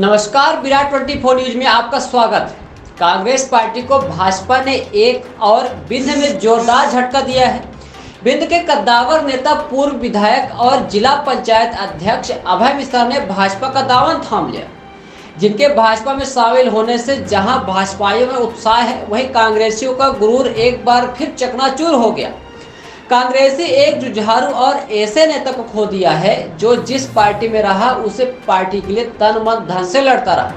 नमस्कार, विराट 24 न्यूज में आपका स्वागत है। कांग्रेस पार्टी को भाजपा ने एक और बिंद में जोरदार झटका दिया है। बिंद के कद्दावर नेता पूर्व विधायक और जिला पंचायत अध्यक्ष अभय मिश्रा ने भाजपा का दामन थाम लिया। जिनके भाजपा में शामिल होने से जहां भाजपाइयों में उत्साह है, वहीं कांग्रेसियों का गुरूर एक बार फिर चकनाचूर हो गया। कांग्रेसी एक जुझारू और ऐसे नेता को खो दिया है जो जिस पार्टी में रहा उसे पार्टी के लिए तन मन धन से लड़ता रहा।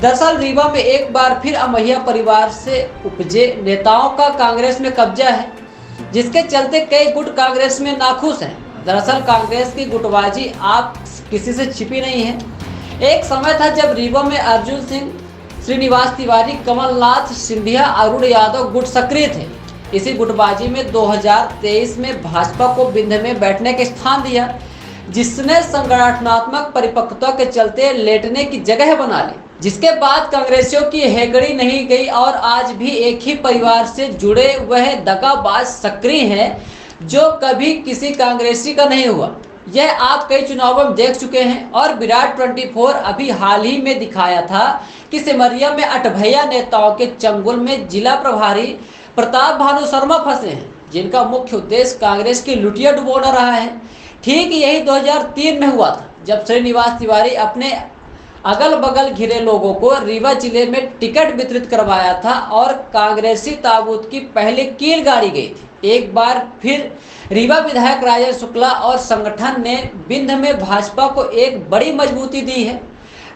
दरअसल रीवा में एक बार फिर अमैया परिवार से उपजे नेताओं का कांग्रेस में कब्जा है, जिसके चलते कई गुट कांग्रेस में नाखुश हैं। दरअसल कांग्रेस की गुटबाजी आप किसी से छिपी नहीं है। एक समय था जब रीवा में अर्जुन सिंह, श्रीनिवास तिवारी, कमलनाथ सिंधिया, अरुण यादव गुट सक्रिय थे। इसी गुटबाजी में 2023 में भाजपा को बिंद में बैठने के स्थान दिया, जिसने संगठनात्मक परिपक्वता के चलते लेटने की जगह बना ली। जिसके बाद कांग्रेसियों की हेगड़ी नहीं गई और आज भी एक ही परिवार से जुड़े वह दगाबाज सक्रिय है जो कभी किसी कांग्रेसी का नहीं हुआ। यह आप कई चुनावों में देख चुके हैं और विराट 24 अभी हाल ही में दिखाया था कि सिमरिया में अठभैया नेताओं के चंगुल में जिला प्रभारी प्रताप भानु शर्मा फंसे हैं, जिनका मुख्य उद्देश्य कांग्रेस की लुटिया डुबोना रहा है। ठीक यही 2003 में हुआ था, जब श्रीनिवास तिवारी अपने अगल बगल घिरे लोगों को रीवा जिले में टिकट वितरित करवाया था और कांग्रेसी ताबूत की पहले कील गाड़ी गई थी। एक बार फिर रीवा विधायक राजेंद्र शुक्ला और संगठन ने बिंद में भाजपा को एक बड़ी मजबूती दी है।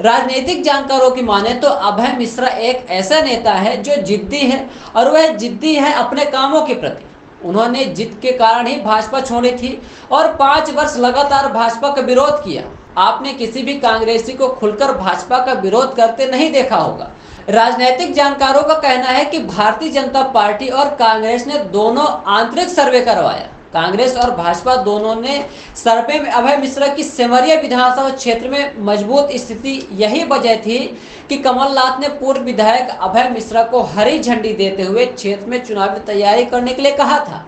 राजनीतिक जानकारों की माने तो अभय मिश्रा एक ऐसा नेता है जो जिद्दी है और वह जिद्दी है अपने कामों के प्रति। उन्होंने जिद के कारण ही भाजपा छोड़ी थी और 5 वर्ष लगातार भाजपा का विरोध किया। आपने किसी भी कांग्रेसी को खुलकर भाजपा का विरोध करते नहीं देखा होगा। राजनीतिक जानकारों का कहना है कि भारतीय जनता पार्टी और कांग्रेस ने दोनों आंतरिक सर्वे करवाया। कांग्रेस और भाजपा दोनों ने सर्वे में अभय मिश्रा की सिमरिया विधानसभा क्षेत्र में मजबूत स्थिति यही वजह थी कि कमलनाथ ने पूर्व विधायक अभय मिश्रा को हरी झंडी देते हुए क्षेत्र में चुनावी तैयारी करने के लिए कहा था।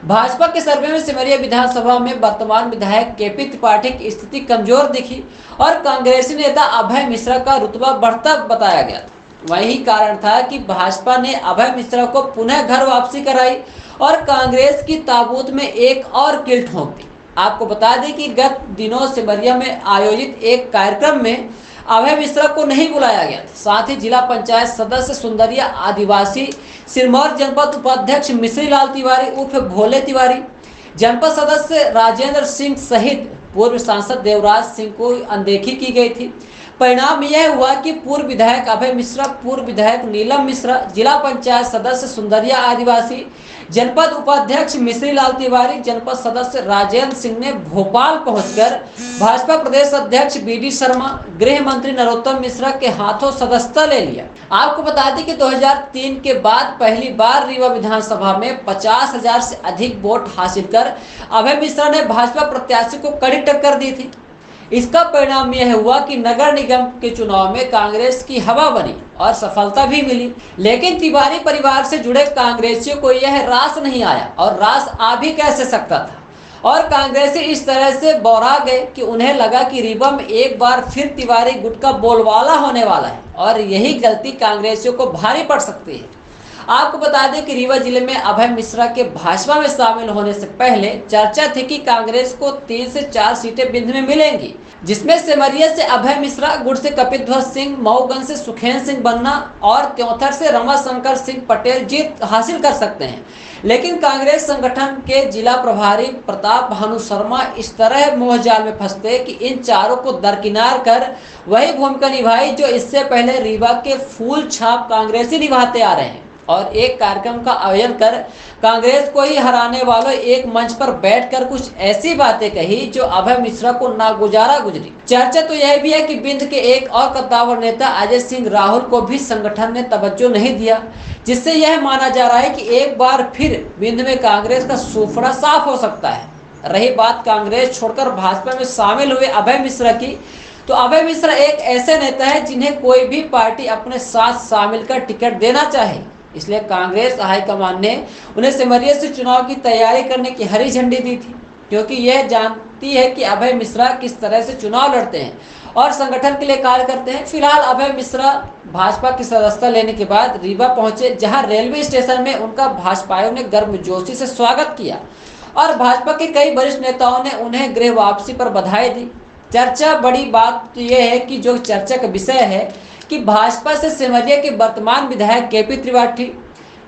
भाजपा के सर्वे में सिमरिया विधानसभा में वर्तमान विधायक केपी त्रिपाठी की स्थिति कमजोर दिखी और कांग्रेसी नेता अभय मिश्रा का रुतबा बढ़ता बताया गया था। वही कारण था कि भाजपा ने अभय मिश्रा को पुनः घर वापसी कराई और कांग्रेस की ताबूत में एक और कील ठोक दी। आपको बता दें कि गत दिनों सिमरिया में आयोजित एक कार्यक्रम में अभय मिश्रा को नहीं बुलाया गया था। साथ ही जिला पंचायत सदस्य सुंदरिया आदिवासी, सिरमौर जनपद उपाध्यक्ष मिश्री लाल तिवारी उर्फ भोले तिवारी, जनपद सदस्य राजेंद्र सिंह सहित पूर्व सांसद देवराज सिंह को अनदेखी की गई थी। परिणाम यह हुआ कि पूर्व विधायक अभय मिश्रा, पूर्व विधायक नीलम मिश्रा, जिला पंचायत सदस्य सुंदरिया आदिवासी, जनपद उपाध्यक्ष मिश्री लाल तिवारी, जनपद सदस्य राजेंद्र सिंह ने भोपाल पहुंचकर भाजपा प्रदेश अध्यक्ष बीडी शर्मा, गृह मंत्री नरोत्तम मिश्रा के हाथों सदस्यता ले लिया। आपको बता दें कि 2003 के बाद पहली बार रीवा विधानसभा में 50,000 से अधिक वोट हासिल कर अभय मिश्रा ने भाजपा प्रत्याशी को कड़ी टक्कर दी थी। इसका परिणाम यह हुआ कि नगर निगम के चुनाव में कांग्रेस की हवा बनी और सफलता भी मिली। लेकिन तिवारी परिवार से जुड़े कांग्रेसियों को यह रास नहीं आया और रास आ भी कैसे सकता था और कांग्रेसी इस तरह से बौरा गए कि उन्हें लगा कि रीवा में एक बार फिर तिवारी गुट का बोलबाला होने वाला है और यही गलती कांग्रेसियों को भारी पड़ सकती है। आपको बता दें कि रीवा जिले में अभय मिश्रा के भाजपा में शामिल होने से पहले चर्चा थी कि कांग्रेस को 3 से 4 सीटें बिंद में मिलेंगी, जिसमें सिमरिया से अभय मिश्रा, गुड़ से कपिध्वज सिंह, मऊगंज से सुखेन सिंह बन्ना और त्योंथर से रमाशंकर सिंह पटेल जीत हासिल कर सकते हैं। लेकिन कांग्रेस संगठन के जिला प्रभारी प्रताप भानु शर्मा इस तरह मोहजाल में फंसते कि इन चारों को दरकिनार कर वही भूमिका निभाई जो इससे पहले रीवा के फूल छाप कांग्रेसी निभाते आ रहे हैं और एक कार्यक्रम का आयोजन कर कांग्रेस को ही हराने वालों एक मंच पर बैठकर कुछ ऐसी बातें कही जो अभय मिश्रा को नागुजारा गुजरी। चर्चा तो यह भी है कि बिंद के एक और कद्दावर नेता अजय सिंह राहुल को भी संगठन ने तवज्जो नहीं दिया, जिससे यह माना जा रहा है कि एक बार फिर बिंद में कांग्रेस का सूफड़ा साफ हो सकता है। रही बात कांग्रेस छोड़कर भाजपा में शामिल हुए अभय मिश्रा की, तो अभय मिश्रा एक ऐसे नेता है जिन्हें कोई भी पार्टी अपने साथ शामिल कर टिकट देना चाहे। इसलिए कांग्रेस हाईकमान ने उन्हें सिमरिया से चुनाव की तैयारी करने की हरी झंडी दी थी, क्योंकि यह जानती है कि अभय मिश्रा किस तरह से चुनाव लड़ते हैं और संगठन के लिए कार्य करते हैं। फिलहाल अभय मिश्रा भाजपा की सदस्यता लेने के बाद रीवा पहुंचे, जहां रेलवे स्टेशन में उनका भाजपाइयों ने गर्मजोशी से स्वागत किया और भाजपा के कई वरिष्ठ नेताओं ने उन्हें गृह वापसी पर बधाई दी। चर्चा बड़ी बात यह है कि जो चर्चा का विषय है कि भाजपा से सिमरिया के वर्तमान विधायक केपी त्रिपाठी,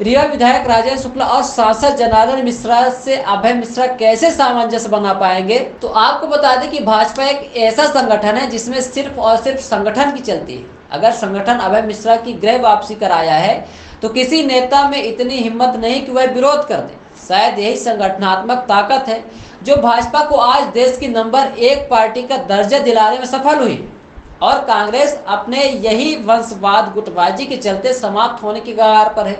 रीवा विधायक राजेंद्र शुक्ला और सांसद जनार्दन मिश्रा से अभय मिश्रा कैसे सामंजस्य बना पाएंगे। तो आपको बता दें कि भाजपा एक ऐसा संगठन है जिसमें सिर्फ और सिर्फ संगठन की चलती है। अगर संगठन अभय मिश्रा की गृह वापसी कराया है तो किसी नेता में इतनी हिम्मत नहीं कि वह विरोध कर दे। शायद यही संगठनात्मक ताकत है जो भाजपा को आज देश की नंबर 1 पार्टी का दर्जा दिलाने में सफल हुई और कांग्रेस अपने यही वंशवाद गुटबाजी के चलते समाप्त होने की कगार पर है।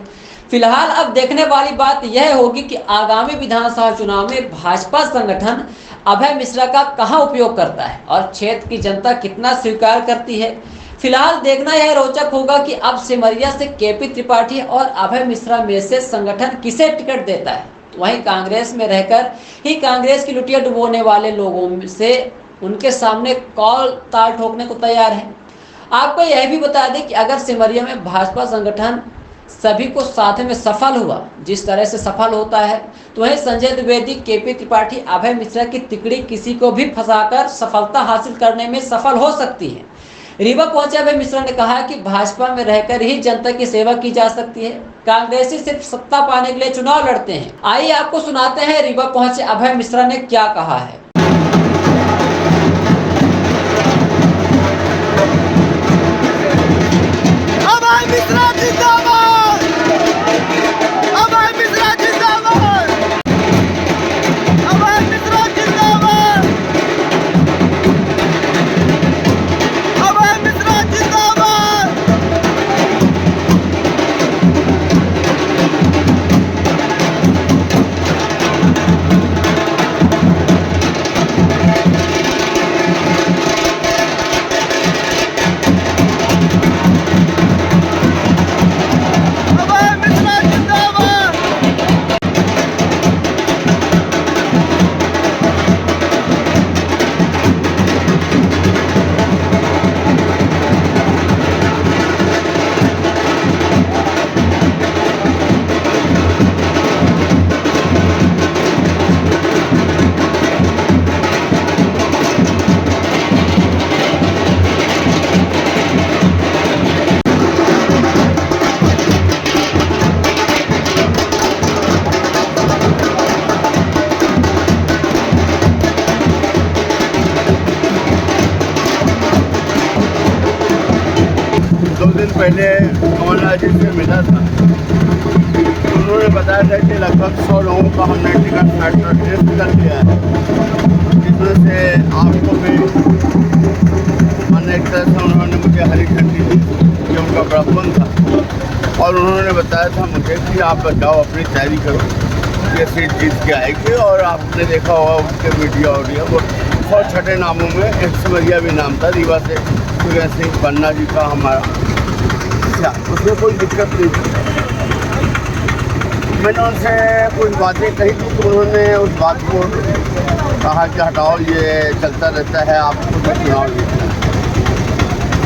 फिलहाल अब देखने वाली बात यह होगी कि आगामी विधानसभा चुनाव में भाजपा संगठन अभय मिश्रा का कहां उपयोग करता है और क्षेत्र की जनता कितना स्वीकार करती है। फिलहाल देखना यह रोचक होगा कि अब सिमरिया से केपी त्रिपाठी और अभय मिश्रा में से संगठन किसे टिकट देता है। वहीं कांग्रेस में रहकर ही कांग्रेस की लुटिया डुबोने वाले लोगों से उनके सामने कॉल ताल ठोकने को तैयार है। आपको यह भी बता दें कि अगर सिमरिया में भाजपा संगठन सभी को साथ में सफल हुआ, जिस तरह से सफल होता है, तो वहीं संजय द्विवेदी, केपी त्रिपाठी, अभय मिश्रा की तिकड़ी किसी को भी फंसाकर सफलता हासिल करने में सफल हो सकती है। रीवा पहुंचे अभय मिश्रा ने कहा कि भाजपा में रहकर ही जनता की सेवा की जा सकती है। कांग्रेसी सिर्फ सत्ता पाने के लिए चुनाव लड़ते हैं। आइए आपको सुनाते हैं रीवा पहुंचे अभय मिश्रा ने क्या कहा है। अभय मिश्रा जिंदाबाद, अभय मिश्रा जिंदाबाद, अभय मिश्रा जिंदाबाद, अभय मिश्रा जिंदाबाद। पहले कमलनाथ जी से मिला था, उन्होंने बताया था कि लगभग 100 लोगों का हमने टिकट टेस्ट कर लिया है, जिसमें से आपको भी एक तरह से उन्होंने मुझे हरी झंडी दी, ये उनका बड़प्पन था। और उन्होंने बताया था मुझे कि आप जाओ अपनी तैयारी करो, ये सीट जीत के आएगी। और आपने देखा होगा उनके मीडिया ऑडियो, वो 106 नामों में एक सिमरिया भी नाम था, रीवा से सूर्य सिंह पन्ना जी का हमारा, उसमें कोई दिक्कत नहीं थी। मैंने उनसे कुछ बातें कही थी तो उन्होंने उस बात को कहा कि हटाओ, ये चलता रहता है, आपको तो चुनाव जीतना है।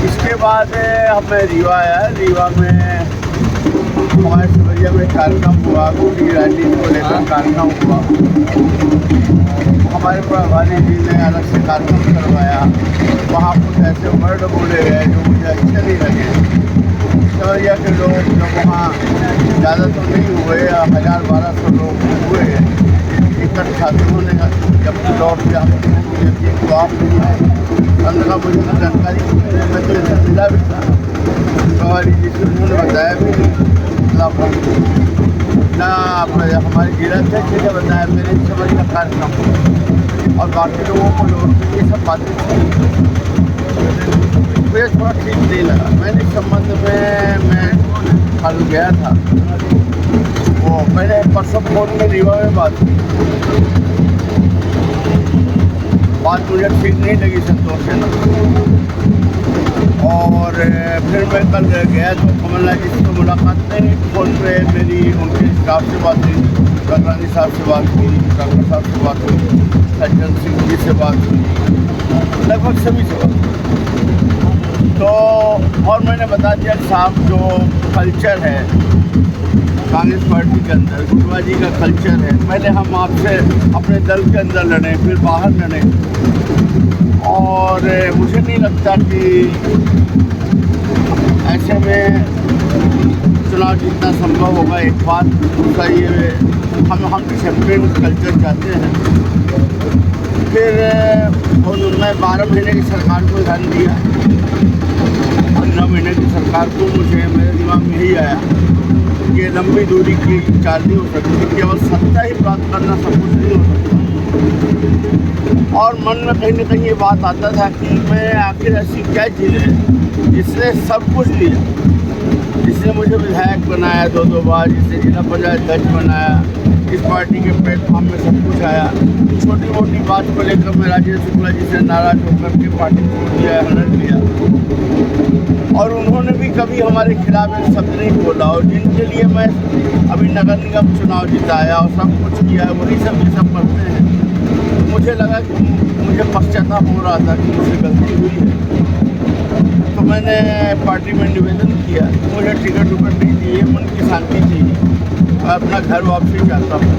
इसके बाद मैं रीवा आया। रीवा में हमारे सिमरिया में कार्यक्रम हुआ, गोदी राजनीति को लेकर कार्यक्रम हुआ। हमारे प्रभारी जी ने अलग से कार्यक्रम करवाया, वहाँ कुछ ऐसे वर्ड बोले गए जो मुझे अच्छे नहीं लगे। सिमरिया के लोग जब वहाँ ज़्यादा तो नहीं हुए, 1000-1200 लोग हुए इकट्ठा, तो उन्होंने जब लौट के मुझे तो आप नहीं आए, हमने कहा मुझे तो जानकारी मैं तो इससे मिला भी था। प्रभारी जी से उन्होंने बताया भी ना, हमारे जिलाध्यक्ष ने बताया, मेरे सिमरिया कार्यक्रम और बाकी लोगों को लौट ये सब बातें मुझे थोड़ा ठीक नहीं लगा। मैंने इस संबंध में मैं कल गया था, वो मैंने परसों फोन में रीवा में बात मुझे ठीक नहीं लगी संतोषजनक। और फिर मैं कल गया तो कमलनाथ जी से मुलाकात नहीं, फोन पे मेरी उनके स्टाफ से बात हुई, गंगानी साहब से बात हुई, डॉक्टर साहब से बात हुई, सज्जन सिंह जी से बात हुई, लगभग सभी से बात हुई। तो और मैंने बता दिया साहब जो कल्चर है कांग्रेस पार्टी के अंदर, गुटबाजी का कल्चर है। पहले हम आपसे अपने दल के अंदर लड़े, फिर बाहर लड़े, और मुझे नहीं लगता कि ऐसे में चुनाव जीतना संभव होगा। एक बात। दूसरा ये हम डिसिप्लिन कल्चर चाहते हैं। फिर मैं 12 महीने की सरकार को ध्यान दिया, 15 महीने की सरकार को मुझे मेरे दिमाग में यही आया कि लंबी दूरी की चाल नहीं हो सकती, केवल सत्ता ही प्राप्त करना सब कुछ नहीं हो सकता। और मन में कहीं ना कहीं ये बात आता था कि मैं आखिर ऐसी क्या चीज़ है जिसने सब कुछ दिया, जिसने मुझे विधायक बनाया 2 बार, जिसने जिला पंचायत अध्यक्ष बनाया, इस पार्टी के प्लेटफॉर्म में सब कुछ आया। छोटी मोटी बात को लेकर मैं राजेश शुक्ला जी से नाराज होकर के पार्टी छोड़ दिया, हट लिया, और उन्होंने भी कभी हमारे खिलाफ एक शब्द नहीं बोला। और जिनके लिए मैं अभी नगर निगम चुनाव जिताया और सब कुछ किया, वही सब ये सब करते हैं। मुझे लगा कि मुझे पश्चाताप हो रहा था कि मुझसे गलती हुई है। तो मैंने पार्टी में निवेदन किया, मुझे टिकट उकट नहीं चाहिए, मन की शांति चाहिए, मैं अपना घर वापसी चाहता हूँ।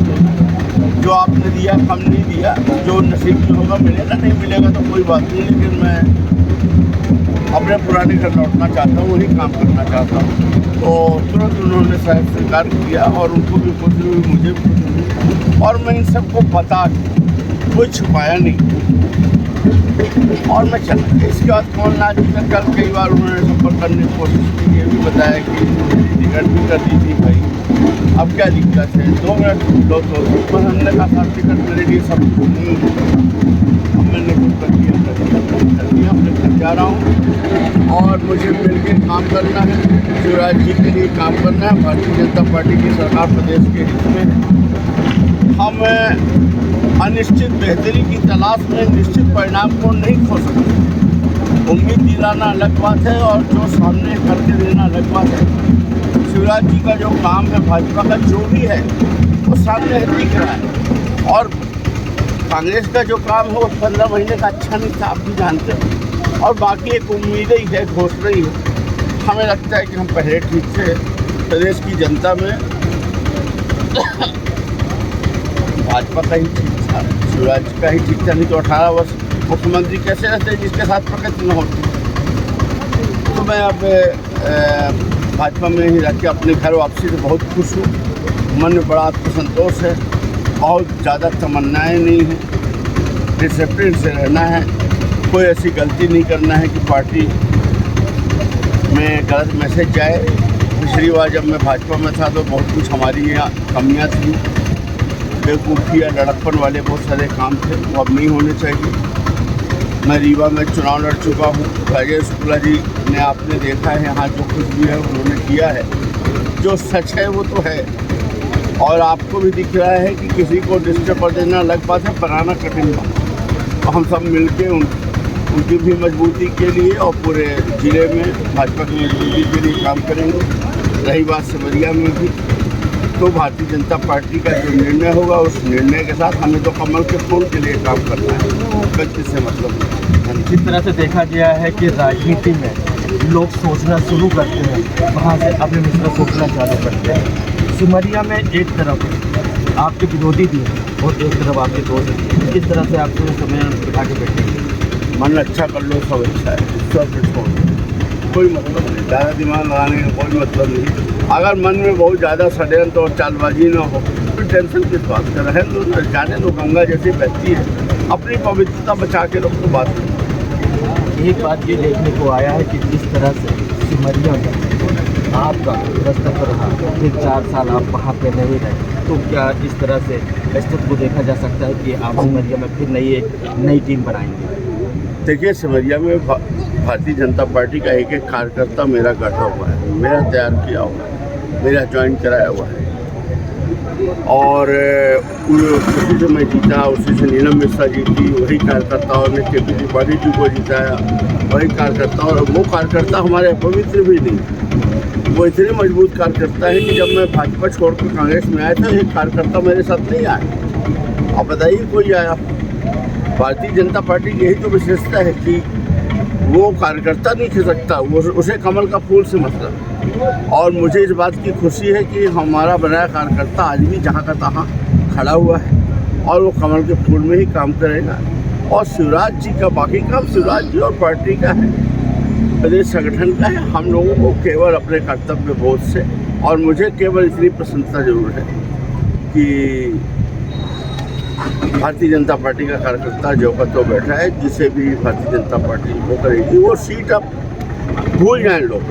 जो आपने दिया कम नहीं दिया, जो नसीब में होगा मिलेगा, नहीं मिलेगा तो कोई बात नहीं, लेकिन मैं अपने पुराने घर लौटना चाहता हूँ, वही काम करना चाहता हूँ। तो तुरंत उन्होंने शायद स्वीकार किया, और उनको भी खुश हुई, मुझे भी खुश हुई, और मैं इन सबको बता कोई छुपाया नहीं, और मैं चला। इसके बाद कौन ना जीता, कल कई बार उन्होंने संपर्क करने की कोशिश की, ये भी बताया कि टिकट भी कर दी थी भाई, अब क्या दिक्कत है, 2 मिनट लो तो। पर हमने कहा साहब टिकट मेरे लिए सब कुछ नहीं है, अब मैंने कुछ कर दिया, अपने घर जा रहा हूँ, और मुझे मिलकर काम करना है, शिवराज जी के लिए काम करना है। भारतीय जनता पार्टी की सरकार प्रदेश के हित में है। हम अनिश्चित बेहतरी की तलाश में निश्चित परिणाम को नहीं खो सकते। उम्मीद दिलाना अलग बात है, और जो सामने करके देना अलग बात है। शिवराज जी का जो काम है, भाजपा का जो भी है, वो सामने दिख रहा है, और कांग्रेस का जो काम है वो 15 महीने का अच्छा नहीं था, आप भी जानते हैं। और बाकी एक उम्मीद ही है, घोषणा ही है। हमें लगता है कि हम पहले ठीक से प्रदेश की जनता में भाजपा का ही ठीक था, शिवराज का ही ठीक था, नहीं तो 18 वर्ष मुख्यमंत्री कैसे रहते जिसके साथ प्रगति न होती। तो मैं अब भाजपा में ही रह के अपने घर वापसी से बहुत खुश हूँ। मन में बड़ा आत्मसंतोष है, बहुत ज़्यादा तमन्नाएँ नहीं हैं, डिसिप्लिन से रहना है, कोई ऐसी गलती नहीं करना है कि पार्टी में गलत मैसेज जाए। पिछली बार जब मैं भाजपा में था तो बहुत कुछ हमारी यहाँ कमियाँ थी, बेवकूफ़ी या लड़कपन वाले बहुत सारे काम थे, वो अब नहीं होने चाहिए। मैं रीवा में चुनाव लड़ चुका हूँ, राजेश शुक्ला जी ने आपने देखा है यहाँ जो कुछ भी है उन्होंने किया है, जो सच है वो तो है, और आपको भी दिख रहा है कि किसी को डिस्टर्ब कर देना अलग बात है, बनाना कठिन बात। तो हम सब मिलके उनकी भी मजबूती के लिए और पूरे ज़िले में भाजपा की मजबूती के लिए काम करेंगे। रही बात सिमरिया में भी, तो भारतीय जनता पार्टी का जो निर्णय होगा उस निर्णय के साथ हमें तो कमल के फूल के लिए काम करना है, गलती से मतलब नहीं। जिस तरह से देखा गया है कि राजनीति में लोग सोचना शुरू करते हैं, वहाँ से अपने मित्र सोचना चालू करते हैं। सिमरिया में एक तरफ आपके विरोधी भी हैं और एक तरफ आपके दोस्त हैं, किस तरह से आपको समय बिठा के बैठेंगे? मन अच्छा कर लो, सब अच्छा है, सब छोड़ कोई मतलब नहीं, ज़्यादा दिमाग लगाने का कोई मतलब नहीं। अगर मन में बहुत ज़्यादा षड्यंत्र और चालबाजी ना हो तो टेंशन किस बात का, रहे दो, जाने दो, गंगा जैसी बहती है, अपनी पवित्रता बचा के लोग तो बात नहीं। एक बात ये देखने को आया है कि जिस तरह से सिमरिया में आपका दस्तक रहा, फिर 4 साल आप वहाँ पे नहीं रहे, तो क्या इस तरह से स्थिति को देखा जा सकता है कि आप सिमरिया में फिर नई टीम बनाएंगे? देखिए, सिमरिया में भारतीय जनता पार्टी का एक कार्यकर्ता मेरा गठा हुआ है, मेरा तैयार किया हुआ है, मेरा ज्वाइन कराया हुआ है, और उसी से मैं जीता, उसी से नीलम मिश्रा जीती, वही कार्यकर्ताओं ने KP त्रिपाठी जी को जिताया, वही कार्यकर्ता। और वो कार्यकर्ता हमारे अपवित्र भी नहीं, वो इतने मजबूत कार्यकर्ता है कि जब मैं भाजपा छोड़कर कांग्रेस में आया था, एक कार्यकर्ता मेरे साथ नहीं आया। आप बताइए कोई आया? भारतीय जनता पार्टी की यही तो विशेषता है कि वो कार्यकर्ता नहीं खिसकता, वो उसे कमल का फूल से मतलब। और मुझे इस बात की खुशी है कि हमारा बनाया कार्यकर्ता आज भी जहाँ का तहाँ खड़ा हुआ है और वो कमल के फूल में ही काम करेगा। और शिवराज जी का बाकी काम शिवराज जी और पार्टी का है, प्रदेश संगठन का है। हम लोगों को केवल अपने कर्तव्य बोध से, और मुझे केवल इतनी प्रसन्नता जरूर है कि भारतीय जनता पार्टी का कार्यकर्ता जो का तो बैठा है, जिसे भी भारतीय जनता पार्टी वो करेगी वो सीट अब भूल जाए लोग,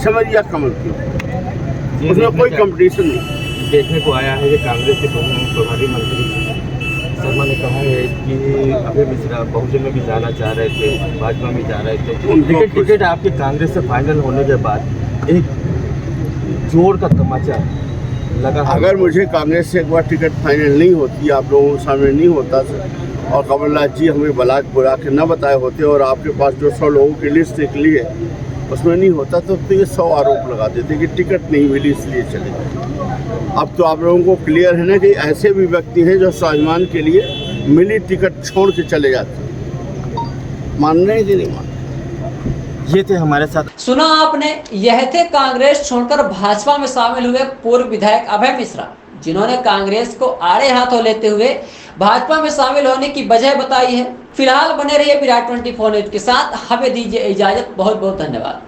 समझिए कमल की, उसमें कोई कंपटीशन नहीं। देखने को आया है कि कांग्रेस के प्रभारी मंत्री शर्मा ने कहा है कि अभय मिश्रा बहुजन में भी जाना चाह रहे थे, भाजपा में जा रहे थे, लेकिन टिकट आपके कांग्रेस से फाइनल होने के बाद एक जोर का तमाचा लगा। अगर मुझे कांग्रेस से एक बार टिकट फाइनल नहीं होती, आप लोगों के सामने नहीं होता और कमलनाथ जी हमें बुला के न बताए होते और आपके पास जो 100 लोगों की लिस्ट निकली है उसमें नहीं होता, तो ये 100 आरोप लगा देते कि टिकट नहीं मिली इसलिए चले गए। अब तो आप लोगों को क्लियर है ना कि ऐसे भी व्यक्ति हैं जो स्वाभिमान के लिए मिली टिकट छोड़ के चले जाते हैं, मान रहे हैं कि नहीं मान? ये थे हमारे साथ। सुना आपने, यह थे कांग्रेस छोड़कर भाजपा में शामिल हुए पूर्व विधायक अभय मिश्रा, जिन्होंने कांग्रेस को आड़े हाथों लेते हुए भाजपा में शामिल होने की वजह बताई है। फिलहाल बने रहिए विराट 24 न्यूज के साथ, हमें दीजिए इजाजत। बहुत बहुत धन्यवाद।